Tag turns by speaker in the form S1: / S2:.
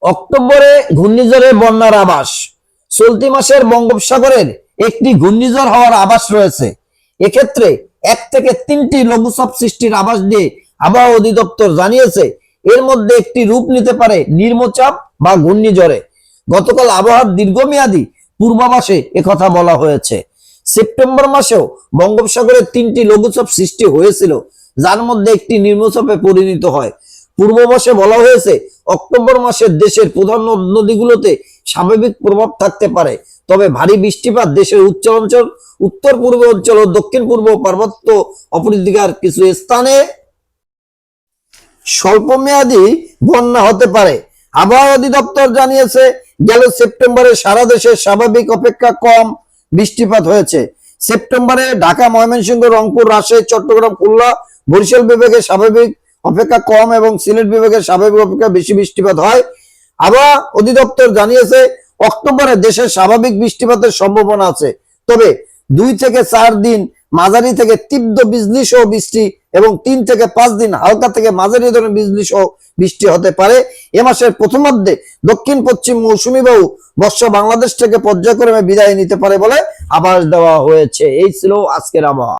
S1: অক্টোবরে ঘূর্ণিঝড়ে বন্যার আভাস। চলতি মাসের বঙ্গোপসাগরের একটি ঘূর্ণিঝড় হওয়ার আভাস রয়েছে। এক্ষেত্রে 1 থেকে 3টি লঘুচাপ সৃষ্টির আভাস দিয়ে আবহাওয়া অধিদপ্তর জানিয়েছে এর মধ্যে একটি রূপ নিতে পারে নিম্নচাপ বা ঘূর্ণিঝড়ে। গতকাল আবহাওয়ার দীর্ঘমেয়াদী পূর্বাভাসে একথা বলা হয়েছে। সেপ্টেম্বর মাসেও বঙ্গোপসাগরে 3টি লঘুচাপ সৃষ্টি হয়েছিল, যার মধ্যে একটি নিম্নচাপে পরিণত হয়। পূর্বাভাসে বলা হয়েছে অক্টোবর মাসে দেশের প্রধান নদীগুলোতে স্বাভাবিক প্রভাব থাকতে পারে, তবে ভারী বৃষ্টিপাত দেশের উচ্চাঞ্চল, উত্তর পূর্ব অঞ্চল ও দক্ষিণ পূর্ব পার্বত্য অপরিধিকার কিছু স্থানে স্বল্পমেয়াদী বন্যা হতে পারে। আবহাওয়া অধিদপ্তর জানিয়েছে গেল সেপ্টেম্বরে সারা দেশে স্বাভাবিক অপেক্ষা কম বৃষ্টিপাত হয়েছে। সেপ্টেম্বরে ঢাকা, ময়মনসিংহ, রংপুর, রাজশাহী, চট্টগ্রাম, খুলনা, বরিশাল বিভাগে স্বাভাবিক অপেক্ষা কম এবং সিলেট বিভাগে স্বাভাবিক অপেক্ষা বেশি বৃষ্টিপাত হয়। আবহাওয়া অধিদপ্তর জানিয়েছে অক্টোবরে দেশে স্বাভাবিক বৃষ্টিপাতের সম্ভাবনা আছে, তবে 2 থেকে 4 দিন মাঝারি থেকে তীব্র বিজলি সহ বৃষ্টি এবং 3 থেকে 5 দিন হালকা থেকে মাঝারি ধরনের বিজলি সহ বৃষ্টি হতে পারে। এ মাসের প্রথমার্ধে দক্ষিণ পশ্চিম মৌসুমী বায়ু বর্ষা বাংলাদেশ থেকে পর্যায়ক্রমে বিদায় নিতে পারে বলে আভাস দেওয়া হয়েছে। এই ছিল আজকের আবহাওয়া।